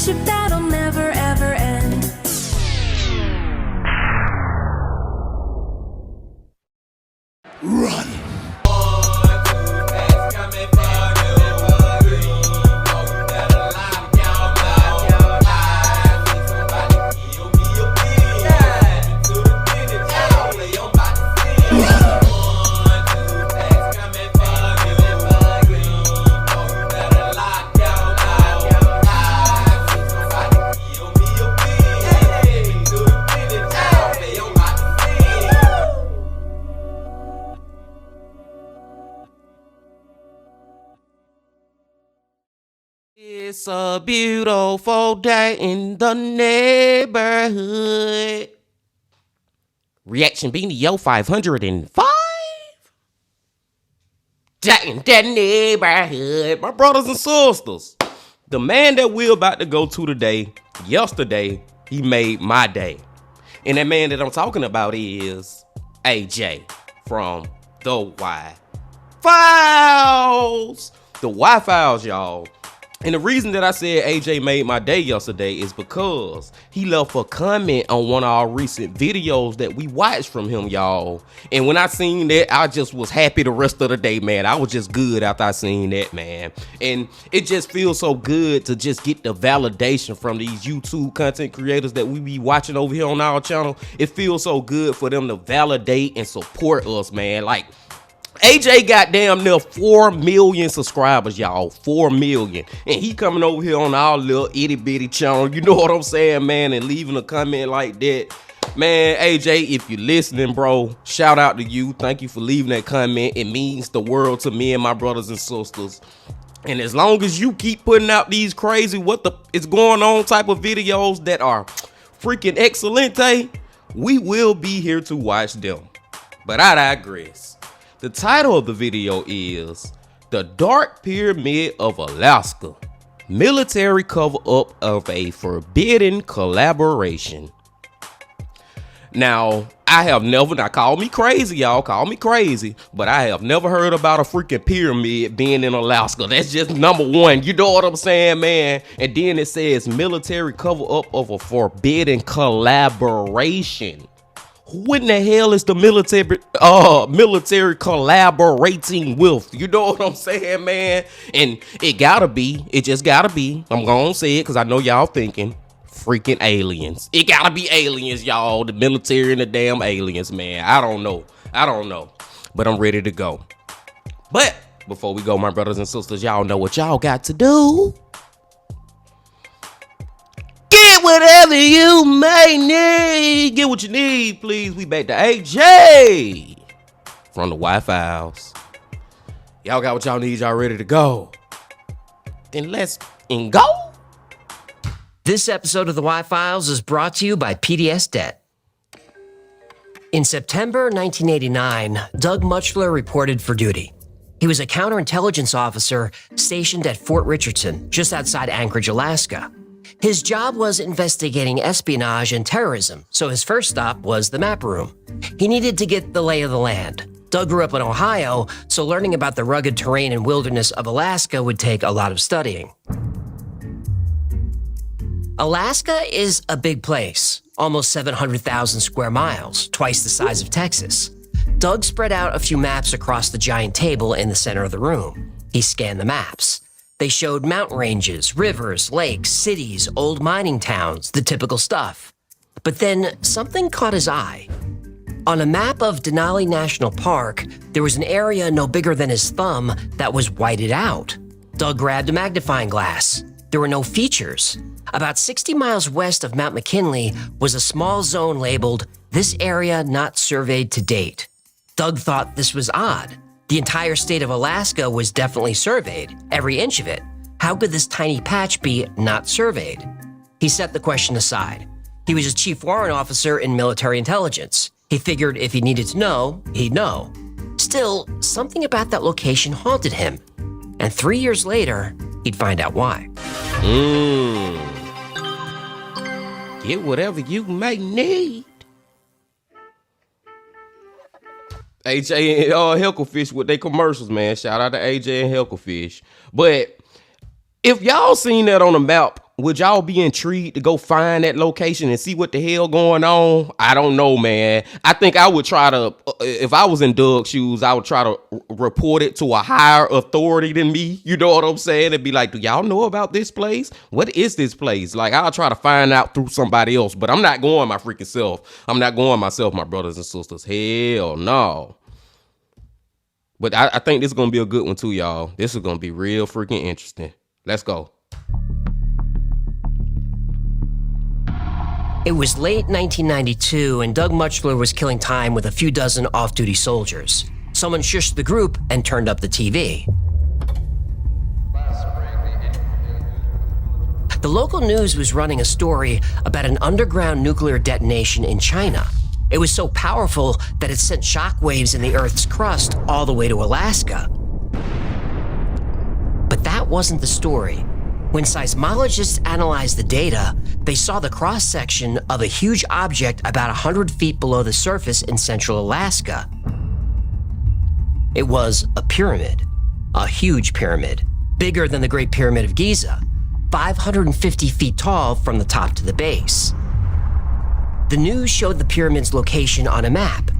friendship that'll never ever end. Run! It's a beautiful day in the neighborhood. Reaction Beanie Yo 505. Day in the neighborhood. My brothers and sisters, the man that we're about to go to today, yesterday, he made my day. And that man that I'm talking about is AJ from the Y Files. The Y Files, y'all. And the reason that I said AJ made my day yesterday is because he left a comment on one of our recent videos that we watched from him, y'all. And when I seen that, I just was happy the rest of the day, man. I was just good after I seen that, man. And it just feels so good to just get the validation from these YouTube content creators that we be watching over here on our channel. It feels so good for them to validate and support us, man. Like, AJ got damn near 4 million subscribers, y'all. 4 million. And he coming over here on our little itty bitty channel. You know what I'm saying, man? And leaving a comment like that. Man, AJ, if you're listening, bro, shout out to you. Thank you for leaving that comment. It means the world to me and my brothers and sisters. And as long as you keep putting out these crazy what the is going on type of videos that are freaking excelente, we will be here to watch them. But I digress. The title of the video is The Dark Pyramid of Alaska, Military Cover-Up of a Forbidden Collaboration. Now, I have never, now call me crazy, y'all, call me crazy, but I have never heard about a freaking pyramid being in Alaska. That's just number one, you know what I'm saying, man? And then it says military cover-up of a forbidden collaboration. Who in the hell is the military collaborating with? You know what I'm saying, man? And it just gotta be, I'm gonna say it because I know y'all thinking, freaking aliens. It gotta be aliens, y'all. The military and the damn aliens, man. I don't know. But I'm ready to go. But before we go, my brothers and sisters, y'all know what y'all got to do. Get whatever you may need. Get what you need, please. We back to AJ from the Y Files. Y'all got what y'all need. Y'all ready to go? Then let's go. This episode of the Y Files is brought to you by PDS Debt. In September 1989, Doug Muchler reported for duty. He was a counterintelligence officer stationed at Fort Richardson, just outside Anchorage, Alaska. His job was investigating espionage and terrorism, so his first stop was the map room. He needed to get the lay of the land. Doug grew up in Ohio, so learning about the rugged terrain and wilderness of Alaska would take a lot of studying. Alaska is a big place, almost 700,000 square miles, twice the size of Texas. Doug spread out a few maps across the giant table in the center of the room. He scanned the maps. They showed mountain ranges, rivers, lakes, cities, old mining towns, the typical stuff. But then something caught his eye. On a map of Denali National Park, there was an area no bigger than his thumb that was whited out. Doug grabbed a magnifying glass. There were no features. About 60 miles west of Mount McKinley was a small zone labeled, "This area not surveyed to date." Doug thought this was odd. The entire state of Alaska was definitely surveyed, every inch of it. How could this tiny patch be not surveyed? He set the question aside. He was a chief warrant officer in military intelligence. He figured if he needed to know, he'd know. Still, something about that location haunted him. And 3 years later, he'd find out why. Get whatever you may need. AJ and Hecklefish with their commercials, man. Shout out to AJ and Hecklefish. But If y'all seen that on the map, would y'all be intrigued to go find that location and see what the hell going on? I don't know, man. I think I would try to, if I was in Doug's shoes, I would try to report it to a higher authority than me. You know what I'm saying? And be like, do y'all know about this place? What is this place? Like, I'll try to find out through somebody else, but I'm not going my freaking self. I'm not going myself, my brothers and sisters. Hell no. But I think this is going to be a good one too, y'all. This is going to be real freaking interesting. Let's go. It was late 1992, and Doug Muchler was killing time with a few dozen off-duty soldiers. Someone shushed the group and turned up the TV. The local news was running a story about an underground nuclear detonation in China. It was so powerful that it sent shockwaves in the Earth's crust all the way to Alaska. But that wasn't the story. When seismologists analyzed the data, they saw the cross-section of a huge object about 100 feet below the surface in central Alaska. It was a pyramid, a huge pyramid, bigger than the Great Pyramid of Giza, 550 feet tall from the top to the base. The news showed the pyramid's location on a map.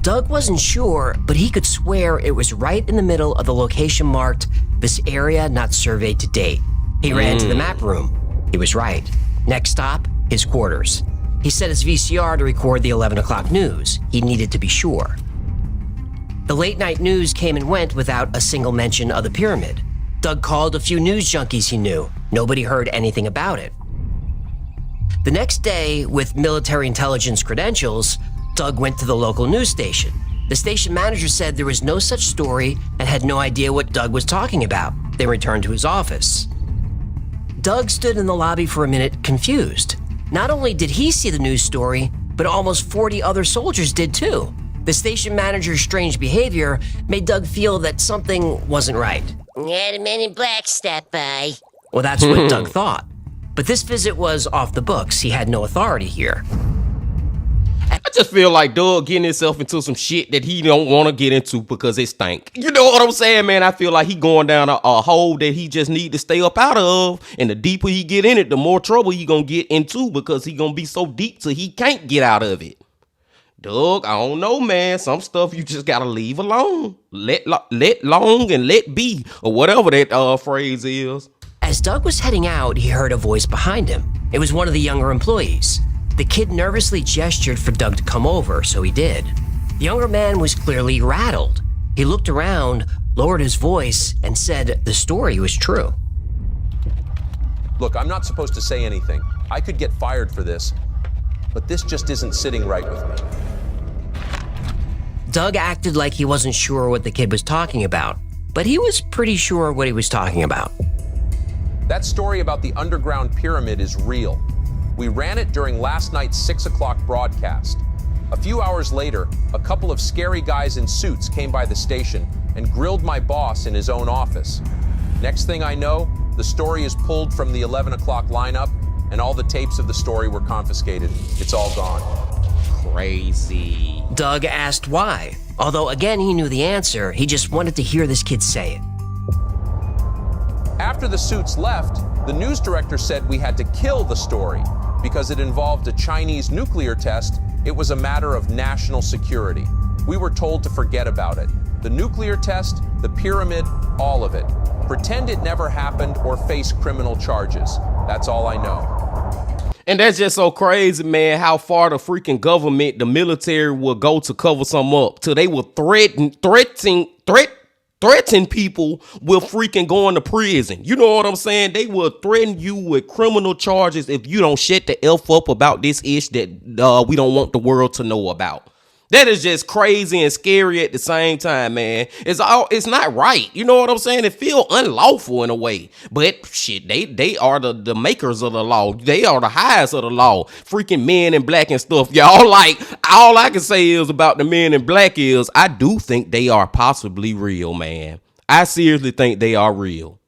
Doug wasn't sure, but he could swear it was right in the middle of the location marked, "This area not surveyed to date." He ran to the map room. He was right. Next stop, his quarters. He set his VCR to record the 11 o'clock news. He needed to be sure. The late night news came and went without a single mention of the pyramid. Doug called a few news junkies he knew. Nobody heard anything about it. The next day, with military intelligence credentials, Doug went to the local news station. The station manager said there was no such story and had no idea what Doug was talking about. They returned to his office. Doug stood in the lobby for a minute, confused. Not only did he see the news story, but almost 40 other soldiers did too. The station manager's strange behavior made Doug feel that something wasn't right. Had a man in black stop by. Well, that's what Doug thought. But this visit was off the books. He had no authority here. I just feel like Doug getting himself into some shit that he don't want to get into because it stank. You know what I'm saying, man? I feel like he going down a hole that he just need to stay up out of. And the deeper he get in it, the more trouble he gonna get into because he gonna be so deep till he can't get out of it. Doug, I don't know, man. Some stuff you just gotta leave alone. Let long and let be, or whatever that phrase is. As Doug was heading out, he heard a voice behind him. It was one of the younger employees. The kid nervously gestured for Doug to come over, so he did. The younger man was clearly rattled. He looked around, lowered his voice, and said the story was true. Look, I'm not supposed to say anything. I could get fired for this, but this just isn't sitting right with me. Doug acted like he wasn't sure what the kid was talking about, but he was pretty sure what he was talking about. That story about the underground pyramid is real. We ran it during last night's 6 o'clock broadcast. A few hours later, a couple of scary guys in suits came by the station and grilled my boss in his own office. Next thing I know, the story is pulled from the 11 o'clock lineup, and all the tapes of the story were confiscated. It's all gone. Crazy. Doug asked why. Although again he knew the answer, he just wanted to hear this kid say it. After the suits left, the news director said we had to kill the story because it involved a Chinese nuclear test. It was a matter of national security. We were told to forget about it. The nuclear test, the pyramid, all of it. Pretend it never happened or face criminal charges. That's all I know. And that's just so crazy, man, how far the freaking government, the military will go to cover something up. Till they will threaten people with freaking going to prison. You know what I'm saying? They will threaten you with criminal charges if you don't shut the F up about this ish that we don't want the world to know about. That is just crazy and scary at the same time, man. It's not right. You know what I'm saying? It feel unlawful in a way. But shit, they are the makers of the law. They are the highest of the law. Freaking men in black and stuff. Y'all, like, all I can say is about the men in black is I do think they are possibly real, man. I seriously think they are real.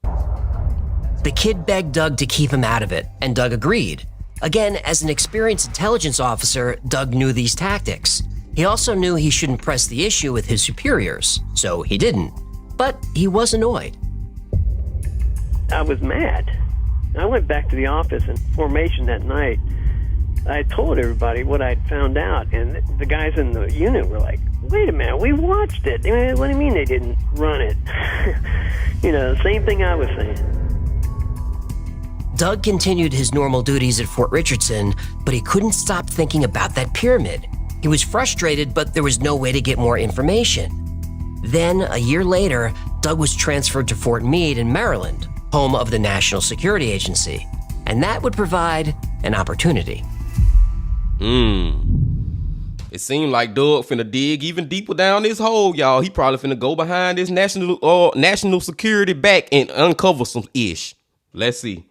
The kid begged Doug to keep him out of it, and Doug agreed. Again, as an experienced intelligence officer, Doug knew these tactics. He also knew he shouldn't press the issue with his superiors, so he didn't. But he was annoyed. I was mad. I went back to the office in formation that night. I told everybody what I'd found out, and the guys in the unit were like, wait a minute, we watched it. What do you mean they didn't run it? The same thing I was saying. Doug continued his normal duties at Fort Richardson, but he couldn't stop thinking about that pyramid. He was frustrated, but there was no way to get more information. Then, a year later, Doug was transferred to Fort Meade in Maryland, home of the National Security Agency, and that would provide an opportunity. It seemed like Doug finna dig even deeper down this hole, y'all. He probably finna go behind this national security back and uncover some ish. Let's see.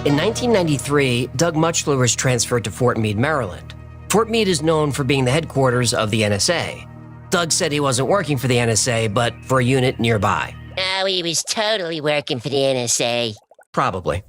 In 1993, Doug Muchler was transferred to Fort Meade, Maryland. Fort Meade is known for being the headquarters of the NSA. Doug said he wasn't working for the NSA, but for a unit nearby. Oh, he was totally working for the NSA. Probably.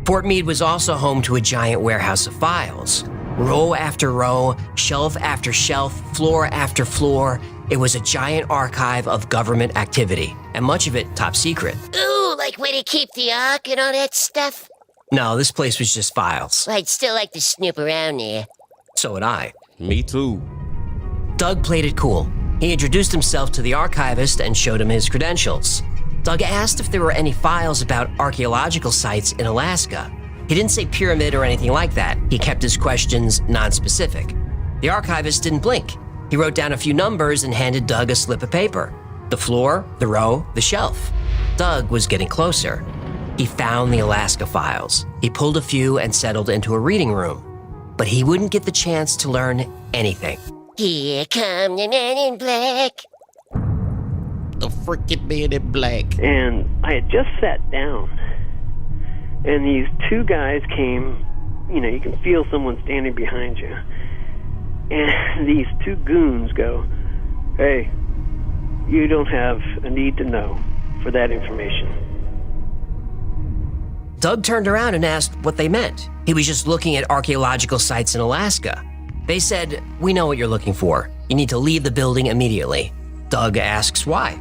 Fort Meade was also home to a giant warehouse of files. Row after row, shelf after shelf, floor after floor. It was a giant archive of government activity, and much of it top secret. Ooh, like where they keep the Ark and all that stuff? No, this place was just files. I'd still like to snoop around there. So would I. Me too. Doug played it cool. He introduced himself to the archivist and showed him his credentials. Doug asked if there were any files about archaeological sites in Alaska. He didn't say pyramid or anything like that. He kept his questions non-specific. The archivist didn't blink. He wrote down a few numbers and handed Doug a slip of paper. The floor, the row, the shelf. Doug was getting closer. He found the Alaska files. He pulled a few and settled into a reading room. But he wouldn't get the chance to learn anything. Here come the men in black. The freaking man in black. And I had just sat down, and these two guys came. You can feel someone standing behind you. And these two goons go, hey, you don't have a need to know for that information. Doug turned around and asked what they meant. He was just looking at archaeological sites in Alaska. They said, we know what you're looking for. You need to leave the building immediately. Doug asks why.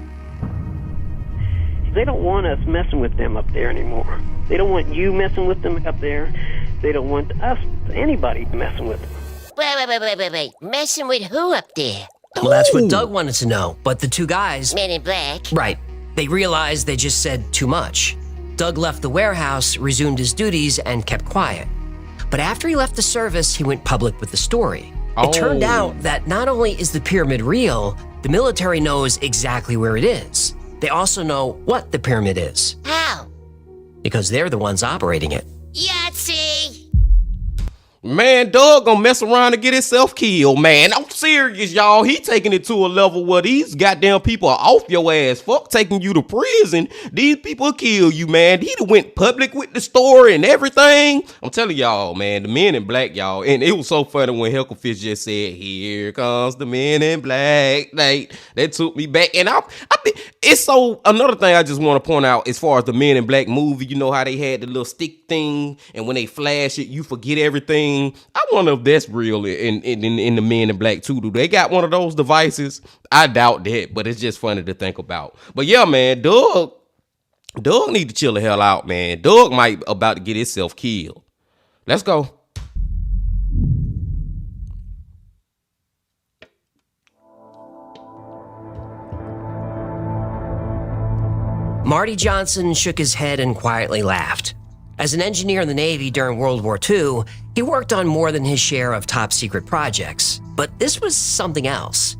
They don't want us messing with them up there anymore. They don't want you messing with them up there. They don't want us, anybody, messing with them. Wait. Messing with who up there? Well, that's what Doug wanted to know, but the two guys... Men in black? Right. They realized they just said too much. Doug left the warehouse, resumed his duties, and kept quiet. But after he left the service, he went public with the story. It turned out that not only is the pyramid real, the military knows exactly where it is. They also know what the pyramid is. How? Because they're the ones operating it. Yahtzee! Man, Doug gonna mess around and get himself killed, man. I'm serious, y'all. He taking it to a level where these goddamn people are off your ass. Fuck taking you to prison. These people kill you, man. He done went public with the story and everything. I'm telling y'all, man, the men in black, y'all. And it was so funny when Hucklefish just said, here comes the men in black. That took me back. And I think it's so, another thing I just want to point out as far as the Men in Black movie, you know how they had the little stick thing, and when they flash it, you forget everything. I wonder if that's real in the Men in Black too. Do they got one of those devices? I doubt that, but it's just funny to think about. But yeah, man, Doug need to chill the hell out, man. Doug might about to get himself killed. Let's go. Marty Johnson shook his head and quietly laughed. As an engineer in the Navy during World War II, he worked on more than his share of top-secret projects. But this was something else.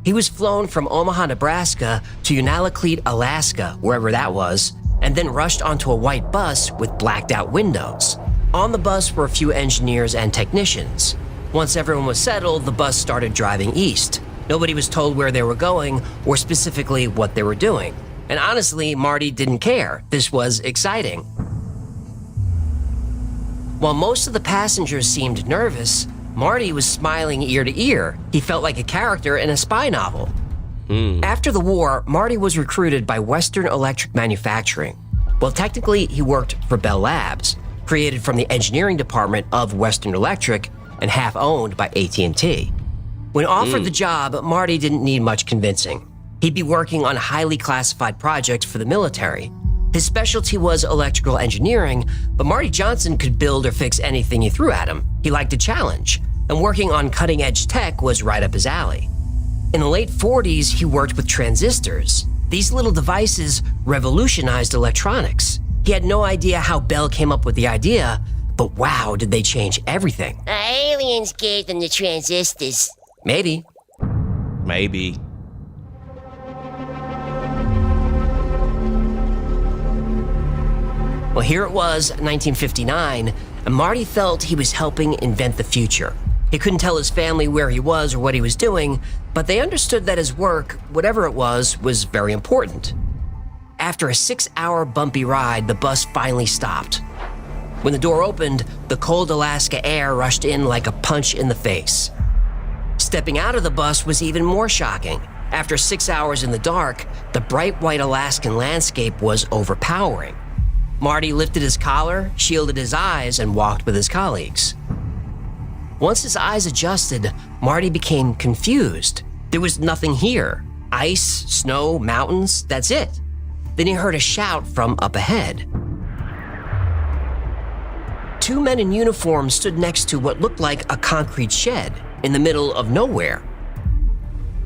He was flown from Omaha, Nebraska to Unalakleet, Alaska, wherever that was, and then rushed onto a white bus with blacked-out windows. On the bus were a few engineers and technicians. Once everyone was settled, the bus started driving east. Nobody was told where they were going or specifically what they were doing. And honestly, Marty didn't care. This was exciting. While most of the passengers seemed nervous, Marty was smiling ear to ear. He felt like a character in a spy novel. After the war, Marty was recruited by Western Electric Manufacturing. Well, technically, he worked for Bell Labs, created from the engineering department of Western Electric and half owned by AT&T. When offered the job, Marty didn't need much convincing. He'd be working on highly classified projects for the military. His specialty was electrical engineering, but Marty Johnson could build or fix anything you threw at him. He liked a challenge, and working on cutting-edge tech was right up his alley. In the late 40s, he worked with transistors. These little devices revolutionized electronics. He had no idea how Bell came up with the idea, but wow, did they change everything. Aliens gave them the transistors. Maybe. Maybe. Well, here it was, 1959, and Marty felt he was helping invent the future. He couldn't tell his family where he was or what he was doing, but they understood that his work, whatever it was very important. After a 6-hour bumpy ride, the bus finally stopped. When the door opened, the cold Alaska air rushed in like a punch in the face. Stepping out of the bus was even more shocking. After 6 hours in the dark, the bright white Alaskan landscape was overpowering. Marty lifted his collar, shielded his eyes, and walked with his colleagues. Once his eyes adjusted, Marty became confused. There was nothing here. Ice, snow, mountains, that's it. Then he heard a shout from up ahead. 2 men in uniform stood next to what looked like a concrete shed in the middle of nowhere.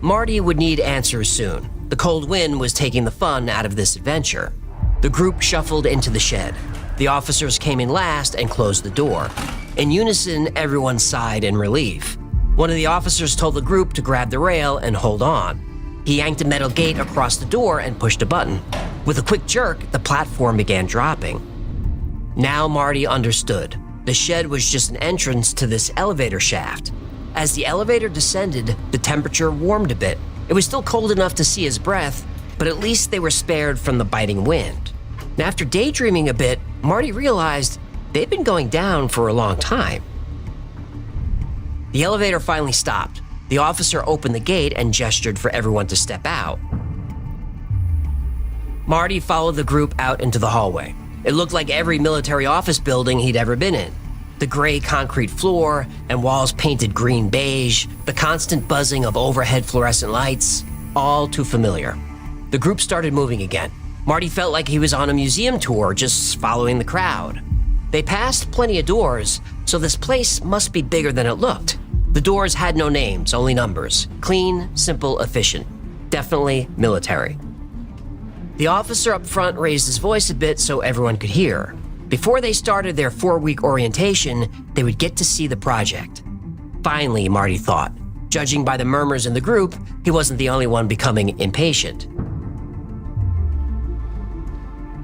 Marty would need answers soon. The cold wind was taking the fun out of this adventure. The group shuffled into the shed. The officers came in last and closed the door. In unison, everyone sighed in relief. One of the officers told the group to grab the rail and hold on. He yanked a metal gate across the door and pushed a button. With a quick jerk, the platform began dropping. Now Marty understood. The shed was just an entrance to this elevator shaft. As the elevator descended, the temperature warmed a bit. It was still cold enough to see his breath, but at least they were spared from the biting wind. And after daydreaming a bit, Marty realized they'd been going down for a long time. The elevator finally stopped. The officer opened the gate and gestured for everyone to step out. Marty followed the group out into the hallway. It looked like every military office building he'd ever been in. The gray concrete floor and walls painted green beige, the constant buzzing of overhead fluorescent lights, all too familiar. The group started moving again. Marty felt like he was on a museum tour, just following the crowd. They passed plenty of doors, so this place must be bigger than it looked. The doors had no names, only numbers. Clean, simple, efficient. Definitely military. The officer up front raised his voice a bit so everyone could hear. Before they started their 4-week orientation, they would get to see the project. Finally, Marty thought. Judging by the murmurs in the group, he wasn't the only one becoming impatient.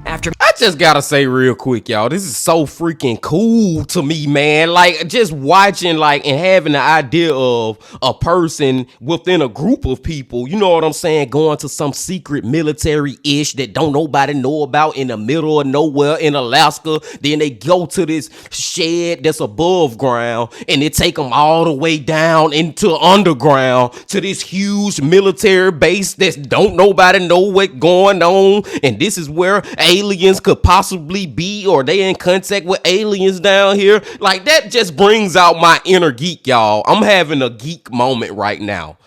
I just gotta say real quick, y'all, this is so freaking cool to me, man. Like, just watching, like, and having the idea of a person within a group of people, you know what I'm saying, going to some secret military-ish that don't nobody know about in the middle of nowhere in Alaska. Then they go to this shed that's above ground, and they take them all the way down into underground to this huge military base that don't nobody know what's going on. And this is where aliens could possibly be, or they in contact with aliens down here. Like, that just brings out my inner geek, y'all. I'm having a geek moment right now.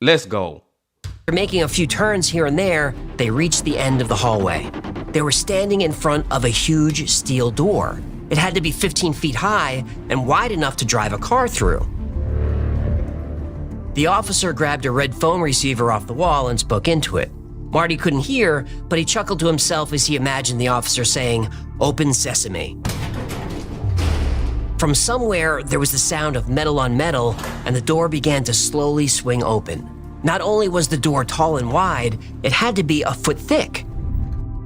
Let's go. After making a few turns here and there, they reached the end of the hallway. They were standing in front of a huge steel door. It had to be 15 feet high and wide enough to drive a car through. The officer grabbed a red phone receiver off the wall and spoke into it. Marty couldn't hear, but he chuckled to himself as he imagined the officer saying, "Open sesame." From somewhere, there was the sound of metal on metal, and the door began to slowly swing open. Not only was the door tall and wide, it had to be a foot thick.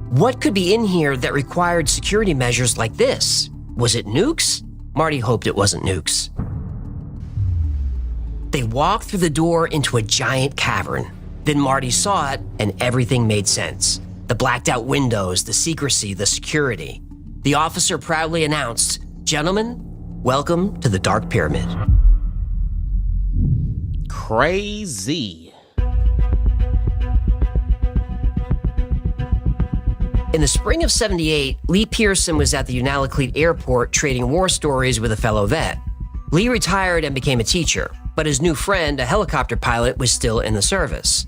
What could be in here that required security measures like this? Was it nukes? Marty hoped it wasn't nukes. They walked through the door into a giant cavern. Then Marty saw it, and everything made sense. The blacked out windows, the secrecy, the security. The officer proudly announced, "Gentlemen, welcome to the Dark Pyramid." Crazy. In the spring of '78, Lee Pearson was at the Unalakleet Airport trading war stories with a fellow vet. Lee retired and became a teacher, but his new friend, a helicopter pilot, was still in the service.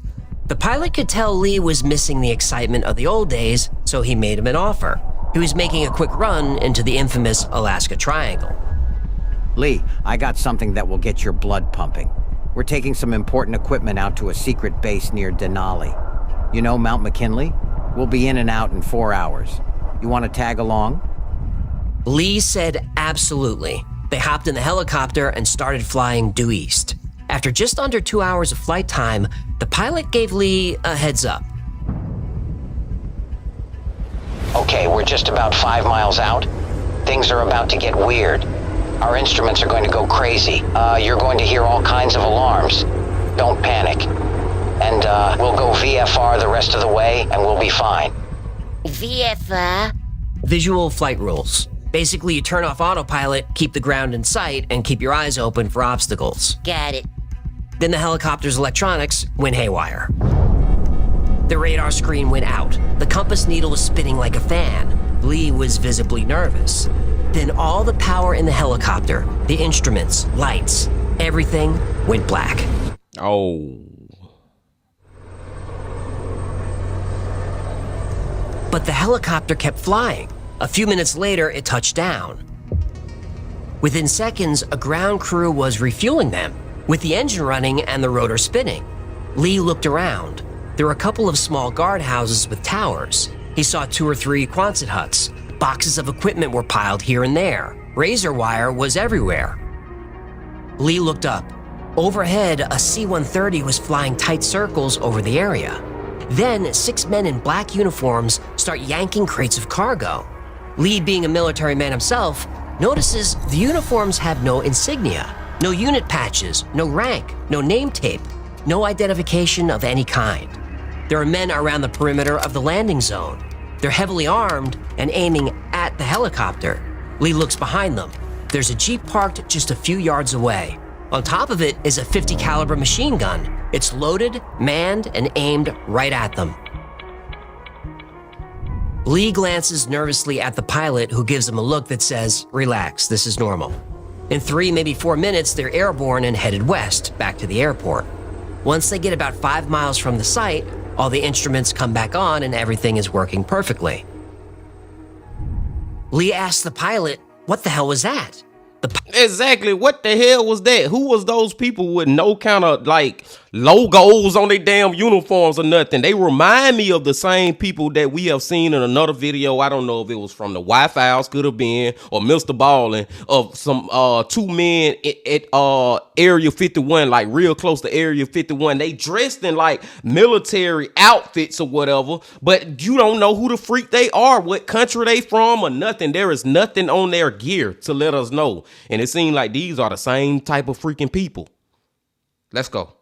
The pilot could tell Lee was missing the excitement of the old days, so he made him an offer. He was making a quick run into the infamous Alaska Triangle. Lee, I got something that will get your blood pumping. We're taking some important equipment out to a secret base near Denali. You know Mount McKinley? We'll be in and out in 4 hours. You want to tag along? Lee said absolutely. They hopped in the helicopter and started flying due east. After just under 2 hours of flight time, the pilot gave Lee a heads up. Okay, we're just about 5 miles out. Things are about to get weird. Our instruments are going to go crazy. You're going to hear all kinds of alarms. Don't panic. And we'll go VFR the rest of the way, and we'll be fine. VFR? Visual flight rules. Basically, you turn off autopilot, keep the ground in sight, and keep your eyes open for obstacles. Got it. Then the helicopter's electronics went haywire. The radar screen went out. The compass needle was spinning like a fan. Lee was visibly nervous. Then all the power in the helicopter, the instruments, lights, everything went black. Oh. But the helicopter kept flying. A few minutes later, it touched down. Within seconds, a ground crew was refueling them, with the engine running and the rotor spinning. Lee looked around. There were a couple of small guardhouses with towers. He saw 2 or 3 Quonset huts. Boxes of equipment were piled here and there. Razor wire was everywhere. Lee looked up. Overhead, a C-130 was flying tight circles over the area. Then 6 men in black uniforms start yanking crates of cargo. Lee, being a military man himself, notices the uniforms have no insignia, no unit patches, no rank, no name tape, no identification of any kind. There are men around the perimeter of the landing zone. They're heavily armed and aiming at the helicopter. Lee looks behind them. There's a Jeep parked just a few yards away. On top of it is a .50 caliber machine gun. It's loaded, manned, and aimed right at them. Lee glances nervously at the pilot, who gives him a look that says, "Relax, this is normal." In 3, maybe 4 minutes, they're airborne and headed west, back to the airport. Once they get about 5 miles from the site, all the instruments come back on and everything is working perfectly. Lee asks the pilot, what the hell was that? Exactly. What the hell was that? Who was those people with no kind of like logos on their damn uniforms or nothing? They remind me of the same people that we have seen in another video. I don't know if it was from the Wi-Fi's, could have been, or Mr. Ballin, of some 2 men at Area 51, like real close to Area 51. They dressed in like military outfits or whatever, but you don't know who the freak they are, what country they from or nothing. There is nothing on their gear to let us know. And it seems like these are the same type of freaking people. Let's go.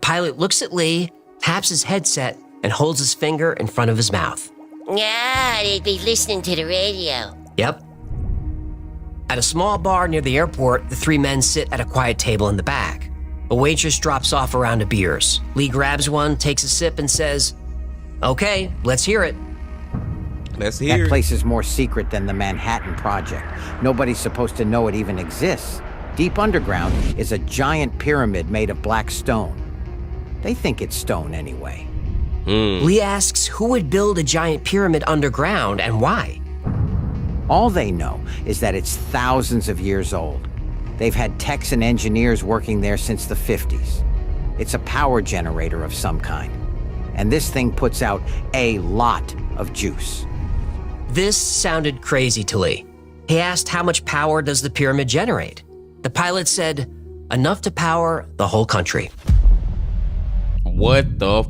Pilot looks at Lee, taps his headset, and holds his finger in front of his mouth. Ah, they'd be listening to the radio. Yep. At a small bar near the airport, the 3 men sit at a quiet table in the back. A waitress drops off a round of beers. Lee grabs one, takes a sip, and says, "Okay, let's hear it." Let's hear That it. place is more secret than the Manhattan Project. Nobody's supposed to know it even exists. Deep underground is a giant pyramid made of black stone. They think it's stone anyway. Lee asks who would build a giant pyramid underground and why. All they know is that it's thousands of years old. They've had techs and engineers working there since the 50s. It's a power generator of some kind. And this thing puts out a lot of juice. This sounded crazy to Lee. He asked how much power does the pyramid generate? The pilot said, enough to power the whole country. What the?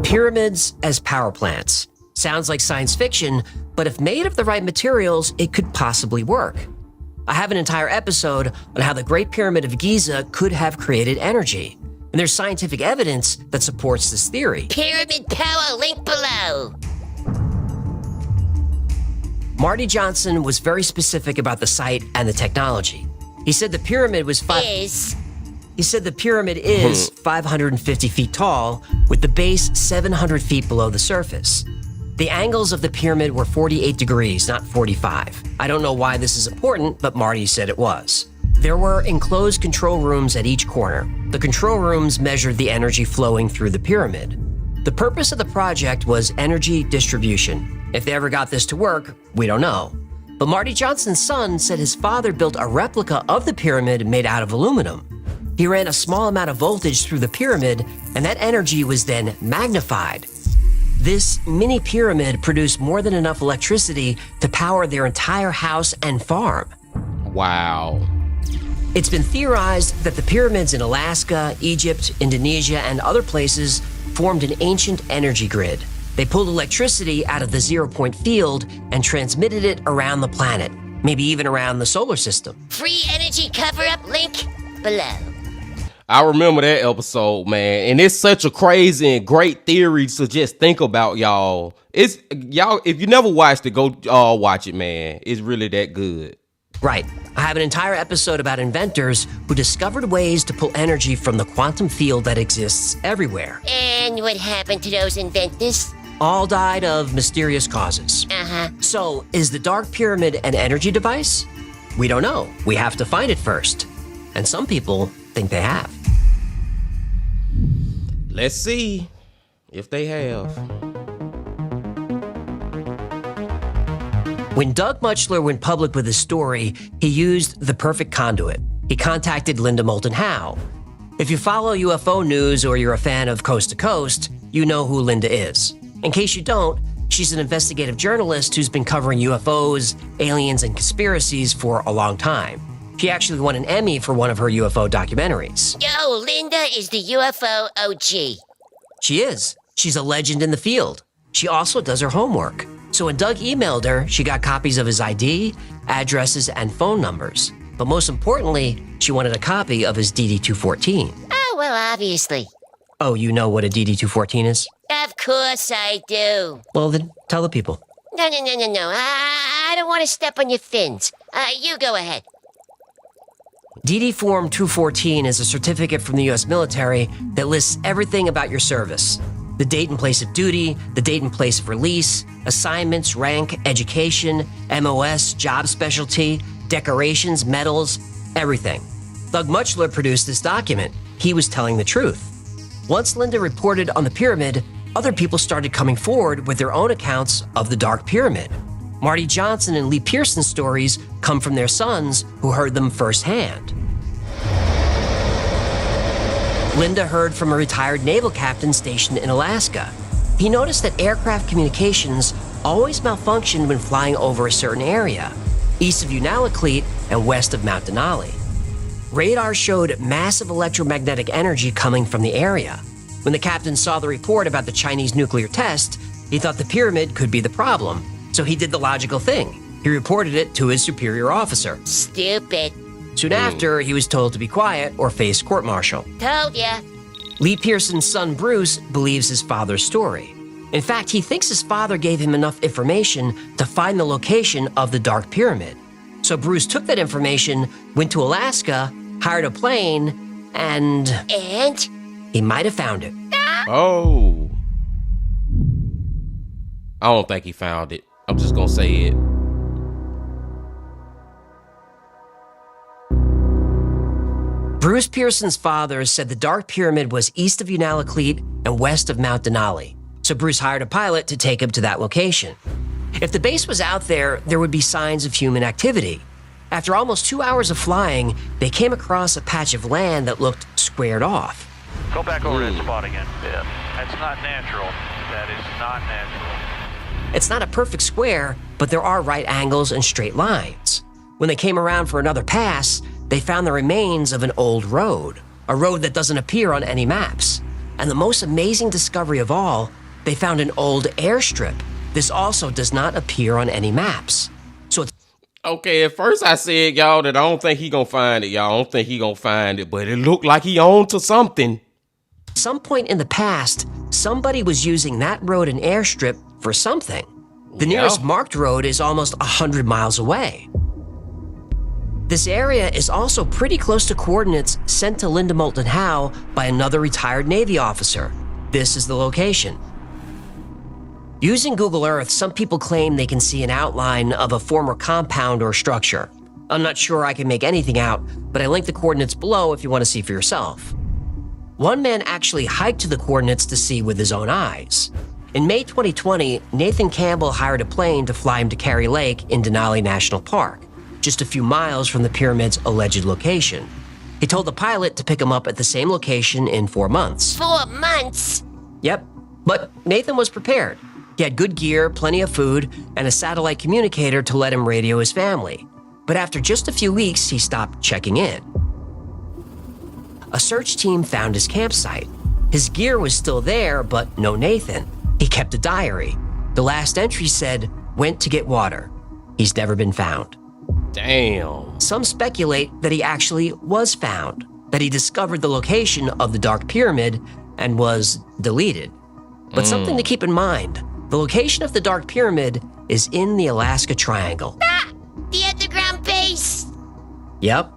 Pyramids as power plants. Sounds like science fiction, but if made of the right materials, it could possibly work. I have an entire episode on how the Great Pyramid of Giza could have created energy. And there's scientific evidence that supports this theory. Pyramid power, link below. Marty Johnson was very specific about the site and the technology. He said the pyramid was 550 feet tall, with the base 700 feet below the surface. The angles of the pyramid were 48 degrees, not 45. I don't know why this is important, but Marty said it was. There were enclosed control rooms at each corner. The control rooms measured the energy flowing through the pyramid. The purpose of the project was energy distribution. If they ever got this to work, we don't know. But Marty Johnson's son said his father built a replica of the pyramid made out of aluminum. He ran a small amount of voltage through the pyramid, and that energy was then magnified. This mini pyramid produced more than enough electricity to power their entire house and farm. Wow. It's been theorized that the pyramids in Alaska, Egypt, Indonesia, and other places formed an ancient energy grid. They pulled electricity out of the zero-point field and transmitted it around the planet, maybe even around the solar system. Free energy cover-up link below. I remember that episode, man. And it's such a crazy and great theory to just think about, y'all. Y'all, if you never watched it, go watch it, man. It's really that good. Right. I have an entire episode about inventors who discovered ways to pull energy from the quantum field that exists everywhere. And what happened to those inventors? All died of mysterious causes. So, is the Dark Pyramid an energy device? We don't know. We have to find it first. And some people think they have. Let's see if they have. When Doug Mutchler went public with his story, he used the perfect conduit. He contacted Linda Moulton Howe. If you follow UFO news or you're a fan of Coast to Coast, you know who Linda is. In case you don't, she's an investigative journalist who's been covering UFOs, aliens, and conspiracies for a long time. She actually won an Emmy for one of her UFO documentaries. Yo, Linda is the UFO OG. She is. She's a legend in the field. She also does her homework. So when Doug emailed her, she got copies of his ID, addresses, and phone numbers. But most importantly, she wanted a copy of his DD-214. Oh, well, obviously. Oh, you know what a DD-214 is? Of course I do. Well, then tell the people. No. I don't want to step on your fins. You go ahead. DD Form 214 is a certificate from the U.S. military that lists everything about your service. The date and place of duty, the date and place of release, assignments, rank, education, MOS, job specialty, decorations, medals, everything. Doug Mutchler produced this document. He was telling the truth. Once Linda reported on the pyramid, other people started coming forward with their own accounts of the Dark Pyramid. Marty Johnson and Lee Pearson's stories come from their sons who heard them firsthand. Linda heard from a retired naval captain stationed in Alaska. He noticed that aircraft communications always malfunctioned when flying over a certain area, east of Unalakleet and west of Mount Denali. Radar showed massive electromagnetic energy coming from the area. When the captain saw the report about the Chinese nuclear test, he thought the pyramid could be the problem, so he did the logical thing. He reported it to his superior officer. Stupid. Soon after, he was told to be quiet or face court-martial. Told ya. Lee Pearson's son, Bruce, believes his father's story. In fact, he thinks his father gave him enough information to find the location of the Dark Pyramid. So Bruce took that information, went to Alaska, hired a plane, and he might have found it. Oh. I don't think he found it. I'm just gonna say it. Bruce Pearson's father said the Dark Pyramid was east of Unalakleet and west of Mount Denali, so Bruce hired a pilot to take him to that location. If the base was out there, there would be signs of human activity. After almost 2 hours of flying, they came across a patch of land that looked squared off. Go back over that spot again. Yeah. That's not natural. That is not natural. It's not a perfect square, but there are right angles and straight lines. When they came around for another pass, they found the remains of an old road, a road that doesn't appear on any maps. And the most amazing discovery of all, they found an old airstrip. This also does not appear on any maps. So it's Okay, at first I said, y'all, that I don't think he gonna find it, y'all. I don't think he gonna find it, but it looked like he owned to something. at some point in the past, somebody was using that road and airstrip for something. The nearest marked road is almost 100 miles away. This area is also pretty close to coordinates sent to Linda Moulton Howe by another retired Navy officer. This is the location. Using Google Earth, some people claim they can see an outline of a former compound or structure. I'm not sure I can make anything out, but I linked the coordinates below if you want to see for yourself. One man actually hiked to the coordinates to see with his own eyes. In May 2020, Nathan Campbell hired a plane to fly him to Carrie Lake in Denali National Park, just a few miles from the pyramid's alleged location. He told the pilot to pick him up at the same location in 4 months. 4 months? Yep, but Nathan was prepared. He had good gear, plenty of food, and a satellite communicator to let him radio his family. But after just a few weeks, he stopped checking in. A search team found his campsite. His gear was still there, but no Nathan. He kept a diary. The last entry said, "Went to get water." He's never been found. Damn. Some speculate that he actually was found, that he discovered the location of the Dark Pyramid and was deleted. But something to keep in mind, the location of the Dark Pyramid is in the Alaska Triangle. Ah! The underground base! Yep.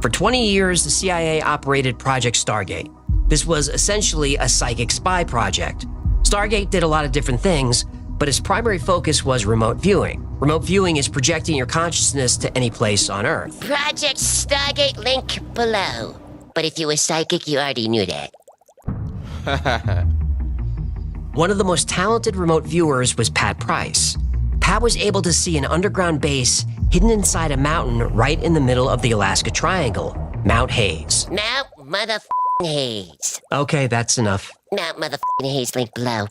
For 20 years, the CIA operated Project Stargate. This was essentially a psychic spy project. Stargate did a lot of different things, but its primary focus was remote viewing. Remote viewing is projecting your consciousness to any place on Earth. Project Stargate link below. But if you were psychic, you already knew that. One of the most talented remote viewers was Pat Price. Pat was able to see an underground base hidden inside a mountain right in the middle of the Alaska Triangle, Mount Hayes. Now, motherfucking Hayes. Okay, that's enough. Now, motherfucking Hayes link below.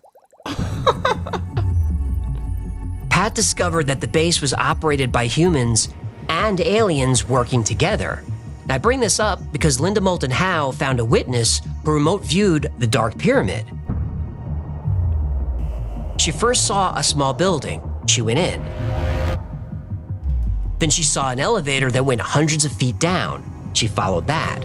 Pat discovered that the base was operated by humans and aliens working together. I bring this up because Linda Moulton Howe found a witness who remote viewed the Dark Pyramid. She first saw a small building. She went in. Then she saw an elevator that went hundreds of feet down. She followed that.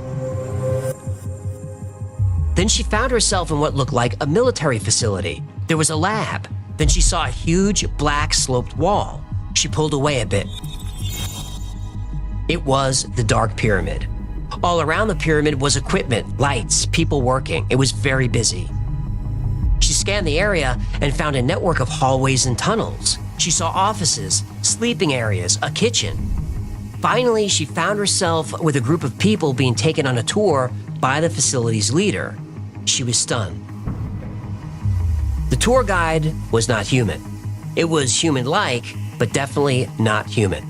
Then she found herself in what looked like a military facility. There was a lab. Then she saw a huge black sloped wall. She pulled away a bit. It was the Dark Pyramid. All around the pyramid was equipment, lights, people working. It was very busy. She scanned the area and found a network of hallways and tunnels. She saw offices, sleeping areas, a kitchen. Finally, she found herself with a group of people being taken on a tour by the facility's leader. She was stunned. The tour guide was not human. It was human-like, but definitely not human.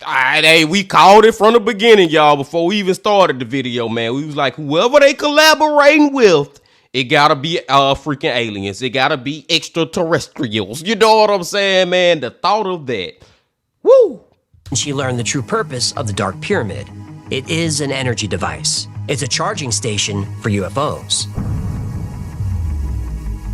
All right, hey, we called it from the beginning, y'all, before we even started the video, man. We was like, whoever they collaborating with, it gotta be freaking aliens. It gotta be extraterrestrials. You know what I'm saying, man? The thought of that. Woo! She learned the true purpose of the Dark Pyramid. It is an energy device. It's a charging station for UFOs.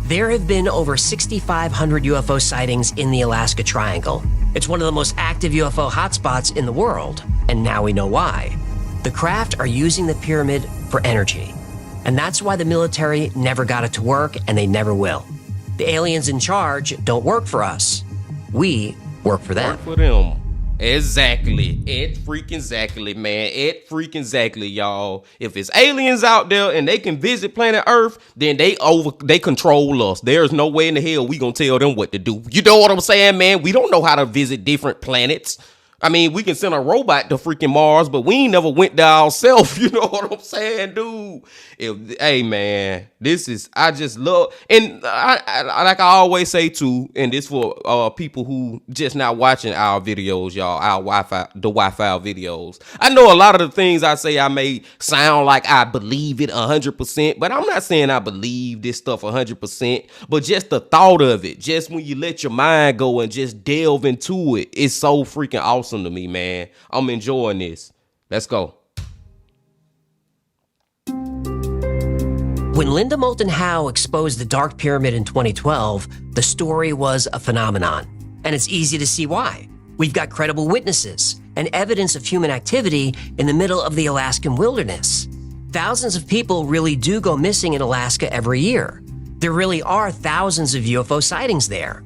There have been over 6,500 UFO sightings in the Alaska Triangle. It's one of the most active UFO hotspots in the world, and now we know why. The craft are using the pyramid for energy, and that's why the military never got it to work, and they never will. The aliens in charge don't work for us. We work for them. Work for them. Exactly. It freaking exactly, man. It freaking exactly, y'all. If it's aliens out there and they can visit planet Earth, then they control us. There's no way in the hell we gonna tell them what to do. You know what I'm saying, man? We don't know how to visit different planets. I mean, we can send a robot to freaking Mars, but we ain't never went there ourselves. You know what I'm saying, dude? Hey, man, this is, I just love, and I like I always say too, and this for people who just not watching our videos, y'all, the Wi-Fi videos. I know a lot of the things I say I may sound like I believe it 100%, but I'm not saying I believe this stuff 100%, but just the thought of it, just when you let your mind go and just delve into it, it's so freaking awesome to me, man. I'm enjoying this. Let's go. When Linda Moulton Howe exposed the Dark Pyramid in 2012, the story was a phenomenon. And it's easy to see why. We've got credible witnesses and evidence of human activity in the middle of the Alaskan wilderness. Thousands of people really do go missing in Alaska every year. There really are thousands of UFO sightings there.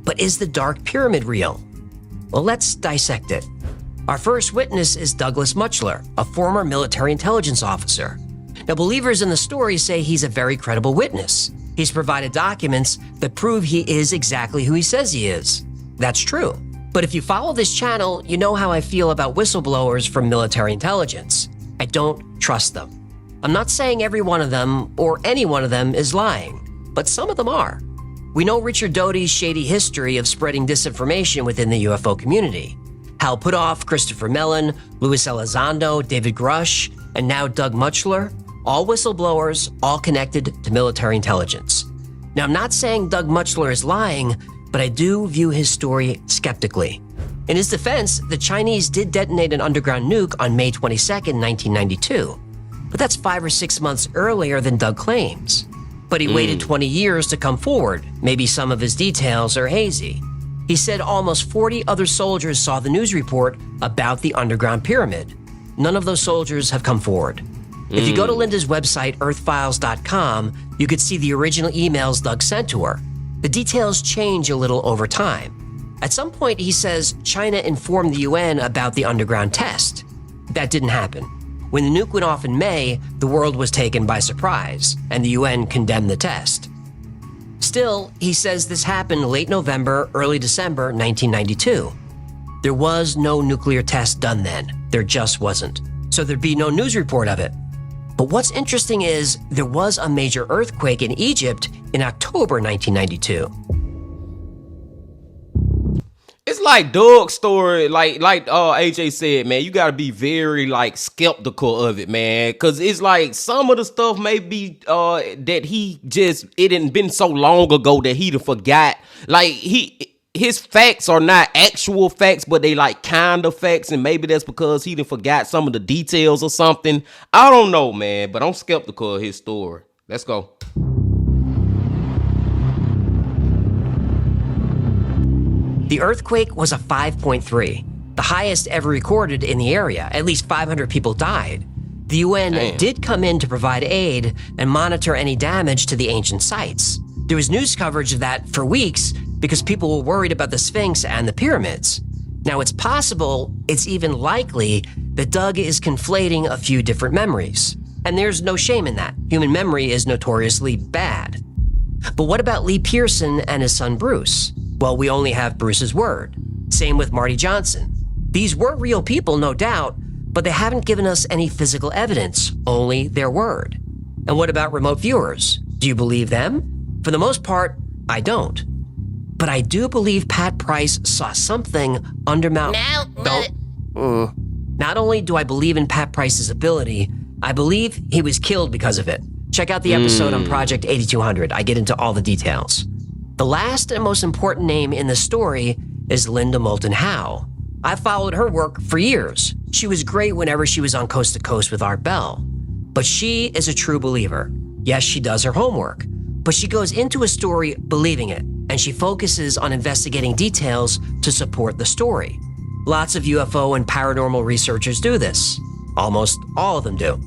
But is the Dark Pyramid real? Well, let's dissect it. Our first witness is Douglas Muchler, a former military intelligence officer. Now, believers in the story say he's a very credible witness. He's provided documents that prove he is exactly who he says he is. That's true. But if you follow this channel, you know how I feel about whistleblowers from military intelligence. I don't trust them. I'm not saying every one of them or any one of them is lying, but some of them are. We know Richard Doty's shady history of spreading disinformation within the UFO community. Hal Puthoff, Christopher Mellon, Luis Elizondo, David Grush, and now Doug Mutchler, all whistleblowers, all connected to military intelligence. Now, I'm not saying Doug Mutchler is lying, but I do view his story skeptically. In his defense, the Chinese did detonate an underground nuke on May 22, 1992. But that's 5 or 6 months earlier than Doug claims. But he waited 20 years to come forward. Maybe some of his details are hazy. He said almost 40 other soldiers saw the news report about the underground pyramid. None of those soldiers have come forward. If you go to Linda's website, earthfiles.com, you could see the original emails Doug sent to her. The details change a little over time. At some point, he says China informed the UN about the underground test. That didn't happen. When the nuke went off in May, the world was taken by surprise, and the UN condemned the test. Still, he says this happened late November, early December 1992. There was no nuclear test done then. There just wasn't. So there'd be no news report of it. But what's interesting is there was a major earthquake in Egypt in October 1992. It's like Doug's story, like AJ said, man, you gotta be very like skeptical of it, man. Cause it's like some of the stuff may be that it hadn't been so long ago that he forgot. Like his facts are not actual facts, but they like kind of facts, and maybe that's because he done forgot some of the details or something. I don't know, man, but I'm skeptical of his story. Let's go. The earthquake was a 5.3, the highest ever recorded in the area. At least 500 people died. The UN did come in to provide aid and monitor any damage to the ancient sites. There was news coverage of that for weeks because people were worried about the Sphinx and the pyramids. Now, it's possible, it's even likely, that Doug is conflating a few different memories. And there's no shame in that. Human memory is notoriously bad. But what about Lee Pearson and his son Bruce? Well, we only have Bruce's word. Same with Marty Johnson. These were real people, no doubt, but they haven't given us any physical evidence, only their word. And what about remote viewers? Do you believe them? For the most part, I don't. But I do believe Pat Price saw something under Mount... Not only do I believe in Pat Price's ability, I believe he was killed because of it. Check out the episode on Project 8200. I get into all the details. The last and most important name in the story is Linda Moulton Howe. I followed her work for years. She was great whenever she was on Coast to Coast with Art Bell. But she is a true believer. Yes, she does her homework, but she goes into a story believing it, and she focuses on investigating details to support the story. Lots of UFO and paranormal researchers do this. Almost all of them do.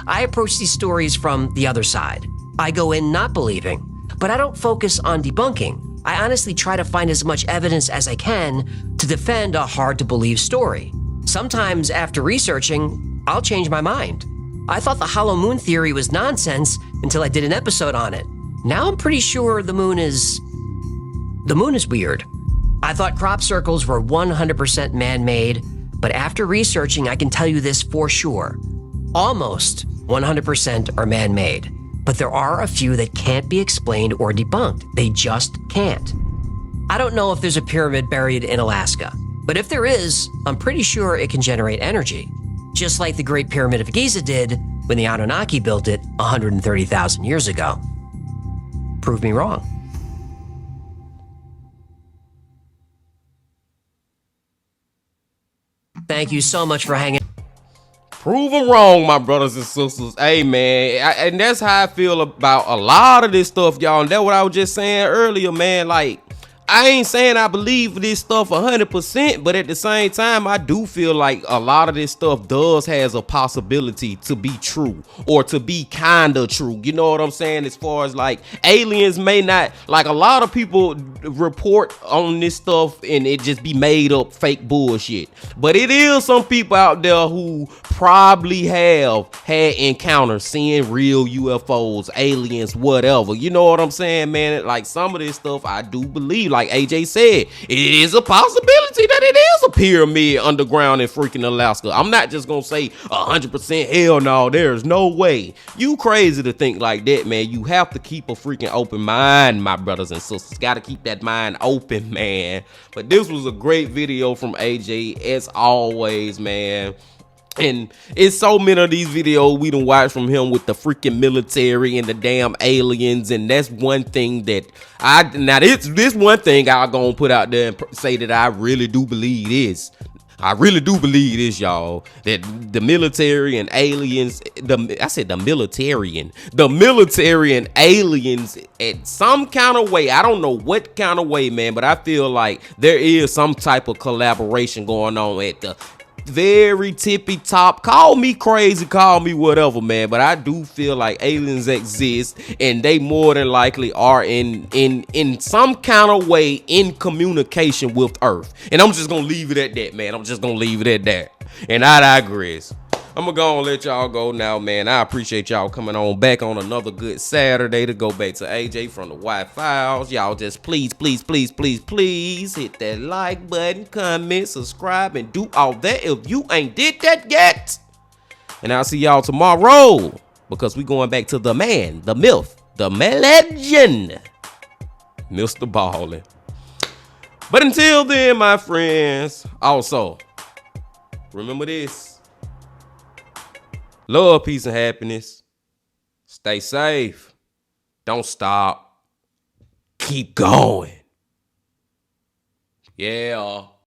I approach these stories from the other side. I go in not believing, but I don't focus on debunking. I honestly try to find as much evidence as I can to defend a hard-to-believe story. Sometimes after researching, I'll change my mind. I thought the hollow moon theory was nonsense until I did an episode on it. Now I'm pretty sure the moon is weird. I thought crop circles were 100% man-made, but after researching, I can tell you this for sure. Almost 100% are man-made. But there are a few that can't be explained or debunked. They just can't. I don't know if there's a pyramid buried in Alaska, but if there is, I'm pretty sure it can generate energy, just like the Great Pyramid of Giza did when the Anunnaki built it 130,000 years ago. Prove me wrong. Thank you so much for hanging. Prove them wrong, my brothers and sisters. Hey, man, and that's how I feel about a lot of this stuff, y'all. And that's what I was just saying earlier, man. Like, I ain't saying I believe this stuff 100%, but at the same time, I do feel like a lot of this stuff has a possibility to be true or to be kind of true. You know what I'm saying? As far as like aliens may not, like a lot of people report on this stuff and it just be made up fake bullshit. But it is some people out there who probably have had encounters seeing real UFOs, aliens, whatever. You know what I'm saying, man? Like some of this stuff I do believe. Like like AJ said, it is a possibility that it is a pyramid underground in freaking Alaska. I'm not just gonna say 100% hell no, there's no way. You crazy to think like that, man. You have to keep a freaking open mind, my brothers and sisters. Gotta keep that mind open, man. But this was a great video from AJ, as always, man. And it's so many of these videos we done watched from him with the freaking military and the damn aliens, and that's one thing that this one thing I gonna put out there and say that I really do believe this. I really do believe this, y'all, that the military and aliens, the military and aliens at some kind of way, I don't know what kind of way, man, but I feel like there is some type of collaboration going on at the very tippy top. Call me crazy, call me whatever, man, but I do feel like aliens exist, and they more than likely are in some kind of way in communication with Earth. And I'm just gonna leave it at that, man. I'm just gonna leave it at that, and I digress. I'm gonna go and let y'all go now, man. I appreciate y'all coming on back on another good Saturday to go back to AJ from the White Files. Y'all just please hit that like button, comment, subscribe, and do all that if you ain't did that yet. And I'll see y'all tomorrow, because we going back to the man, the myth, the legend, Mr. Ballin'. But until then, my friends, also remember this. Love, peace, and happiness. Stay safe. Don't stop. Keep going. Yeah.